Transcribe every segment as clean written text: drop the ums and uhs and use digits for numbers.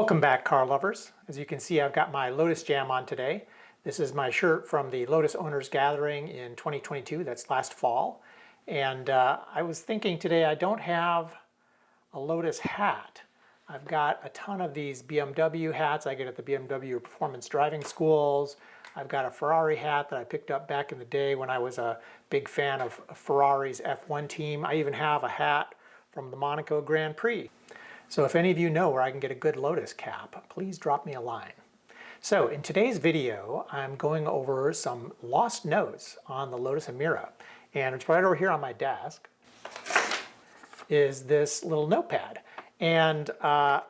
Welcome back, car lovers. As you can see, I've got my Lotus Jam on today. This is my shirt from the Lotus Owners Gathering in 2022, that's last fall. And I was thinking today I don't have a Lotus hat. I've got a ton of these BMW hats I get at the BMW Performance Driving Schools. I've got a Ferrari hat that I picked up back in the day when I was a big fan of Ferrari's F1 team. I even have a hat from the Monaco Grand Prix. So if any of you know where I can get a good Lotus cap, please drop me a line. So in today's video, I'm going over some lost notes on the Lotus Emira. And it's right over here on my desk is this little notepad. And I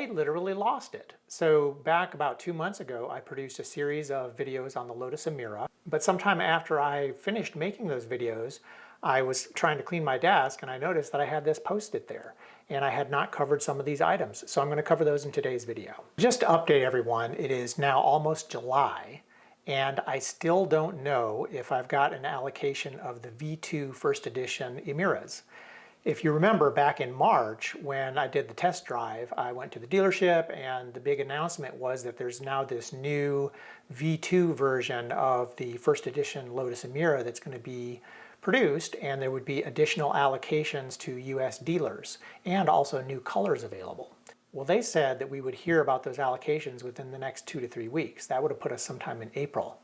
literally lost it. So back about 2 months ago, I produced a series of videos on the Lotus Emira. But sometime after I finished making those videos, I was trying to clean my desk and I noticed that I had this post-it there and I had not covered some of these items. So I'm going to cover those in today's video. Just to update everyone, it is now almost July and I still don't know if I've got an allocation of the V2 first edition Emiras. If you remember back in March when I did the test drive, I went to the dealership and the big announcement was that there's now this new V2 version of the first edition Lotus Emira that's going to be produced, and there would be additional allocations to US dealers and also new colors available. Well, they said that we would hear about those allocations within the next 2 to 3 weeks. That would have put us sometime in April.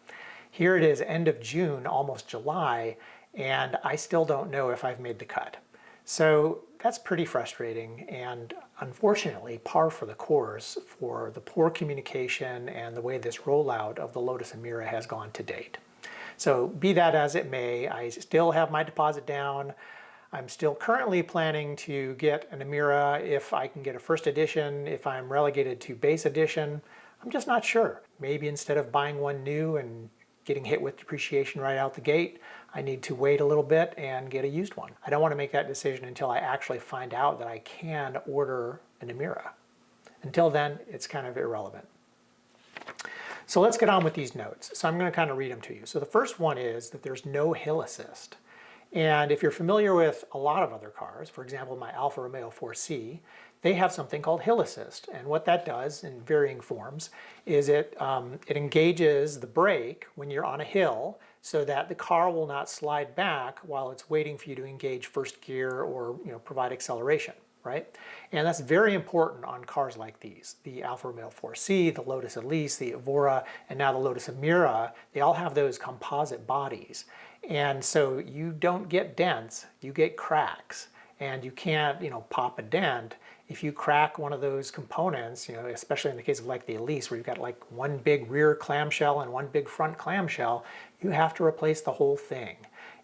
Here it is end of June, almost July, and I still don't know if I've made the cut. So that's pretty frustrating and unfortunately par for the course for the poor communication and the way this rollout of the Lotus Emira has gone to date. So be that as it may, I still have my deposit down. I'm still currently planning to get an Emira if I can get a first edition, if I'm relegated to base edition. I'm just not sure. Maybe instead of buying one new and getting hit with depreciation right out the gate, I need to wait a little bit and get a used one. I don't want to make that decision until I actually find out that I can order an Emira. Until then, it's kind of irrelevant. So let's get on with these notes. So I'm going to kind of read them to you. So the first one is that there's no hill assist. And if you're familiar with a lot of other cars, for example, my Alfa Romeo 4C, they have something called hill assist. And what that does in varying forms is it engages the brake when you're on a hill so that the car will not slide back while it's waiting for you to engage first gear or provide acceleration. Right? And that's very important on cars like these. The Alfa Romeo 4C, the Lotus Elise, the Evora, and now the Lotus Emira, they all have those composite bodies. And so you don't get dents, you get cracks. And you can't, pop a dent. If you crack one of those components, especially in the case of like the Elise, where you've got like one big rear clamshell and one big front clamshell, you have to replace the whole thing.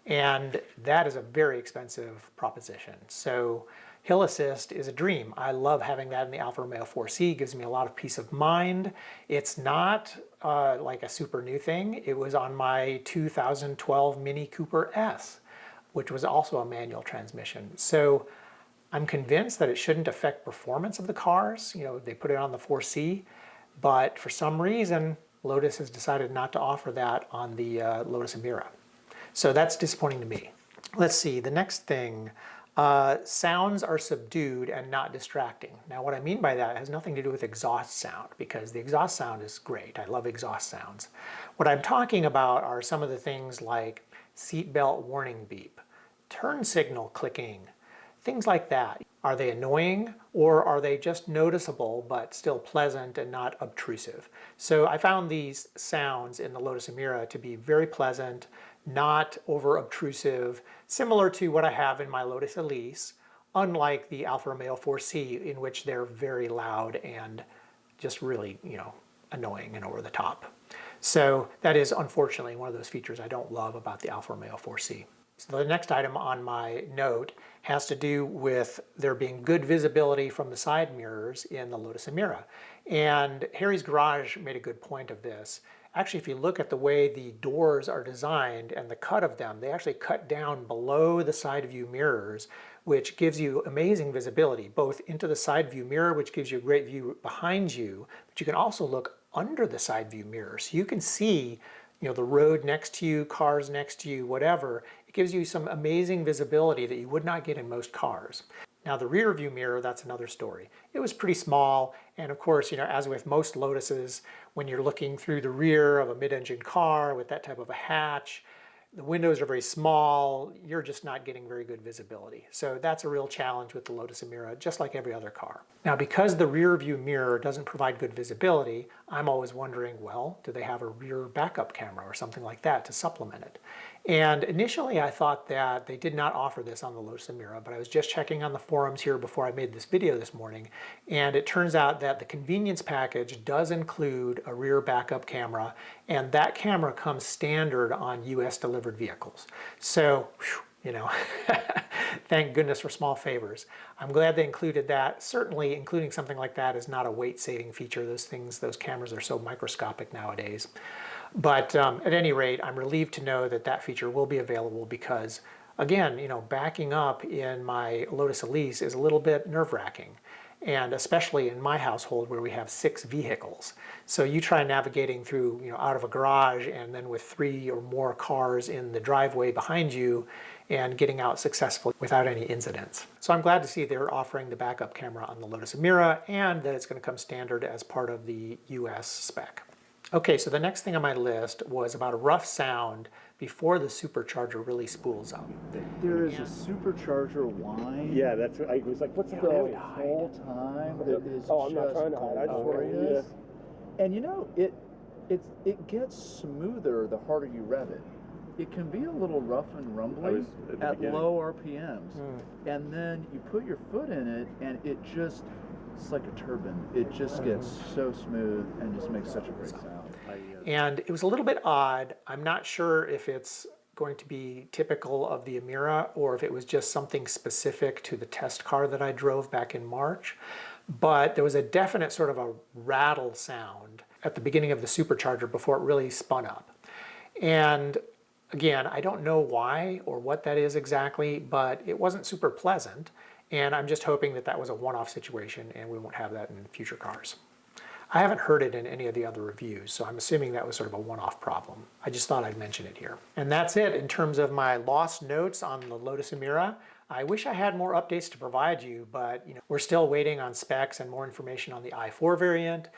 And that is a very expensive proposition. So hill assist is a dream. I love having that in the Alfa Romeo 4C. It gives me a lot of peace of mind. It's not like a super new thing. It was on my 2012 Mini Cooper S, which was also a manual transmission. So I'm convinced that it shouldn't affect performance of the cars. They put it on the 4C, but for some reason, Lotus has decided not to offer that on the Lotus Emira. So that's disappointing to me. Let's see, the next thing. Sounds are subdued and not distracting. Now what I mean by that has nothing to do with exhaust sound, because the exhaust sound is great. I love exhaust sounds. What I'm talking about are some of the things like seatbelt warning beep, turn signal clicking, things like that. Are they annoying or are they just noticeable but still pleasant and not obtrusive? So I found these sounds in the Lotus Emira to be very pleasant, not over obtrusive, similar to what I have in my Lotus Elise, unlike the Alfa Romeo 4C in which they're very loud and just really, annoying and over the top. So that is unfortunately one of those features I don't love about the Alfa Romeo 4C. So the next item on my note has to do with there being good visibility from the side mirrors in the Lotus Emira. And Harry's Garage made a good point of this. Actually, if you look at the way the doors are designed and the cut of them, they actually cut down below the side view mirrors, which gives you amazing visibility, both into the side view mirror, which gives you a great view behind you, but you can also look under the side view mirror. So you can see the road next to you, cars next to you, whatever. It gives you some amazing visibility that you would not get in most cars. Now the rear view mirror, that's another story. It was pretty small And of course, as with most Lotuses, when you're looking through the rear of a mid-engine car with that type of a hatch, the windows are very small, you're just not getting very good visibility. So that's a real challenge with the Lotus Emira, just like every other car. Now, because the rear view mirror doesn't provide good visibility, I'm always wondering, well, do they have a rear backup camera or something like that to supplement it? And initially I thought that they did not offer this on the Lotus Emira, but I was just checking on the forums here before I made this video this morning, and it turns out that the convenience package does include a rear backup camera, and that camera comes standard on US delivered vehicles. So, thank goodness for small favors. I'm glad they included that. Certainly including something like that is not a weight-saving feature. Those cameras are so microscopic nowadays. But at any rate, I'm relieved to know that that feature will be available because, again, backing up in my Lotus Elise is a little bit nerve-wracking. And especially in my household where we have 6 vehicles. So you try navigating through, out of a garage and then with 3 or more cars in the driveway behind you and getting out successfully without any incidents. So I'm glad to see they're offering the backup camera on the Lotus Emira and that it's going to come standard as part of the US spec. Okay, so the next thing on my list was about a rough sound before the supercharger really spools up. There is a supercharger whine. Yeah, that's what I was like, what's the the whole time that is I'm not trying to hide. I just want to glorious. And it gets smoother the harder you rev it. It can be a little rough and rumbly at low RPMs. And then you put your foot in it and it's like a turbine. It just gets so smooth and just makes such a great sound. And it was a little bit odd. I'm not sure if it's going to be typical of the Emira or if it was just something specific to the test car that I drove back in March. But there was a definite sort of a rattle sound at the beginning of the supercharger before it really spun up. And again, I don't know why or what that is exactly, but it wasn't super pleasant. And I'm just hoping that that was a one-off situation and we won't have that in future cars. I haven't heard it in any of the other reviews, so I'm assuming that was sort of a one-off problem. I just thought I'd mention it here. And that's it in terms of my lost notes on the Lotus Emira. I wish I had more updates to provide you, but we're still waiting on specs and more information on the i4 variant.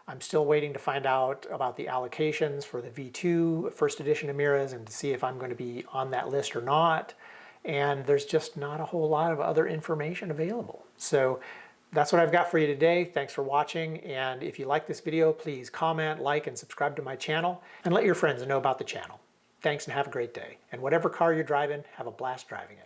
I'm still waiting to find out about the allocations for the V2 first edition Emiras and to see if I'm going to be on that list or not. And there's just not a whole lot of other information available. So that's what I've got for you today. Thanks for watching. And if you like this video, please comment, like, and subscribe to my channel. And let your friends know about the channel. Thanks and have a great day. And whatever car you're driving, have a blast driving it.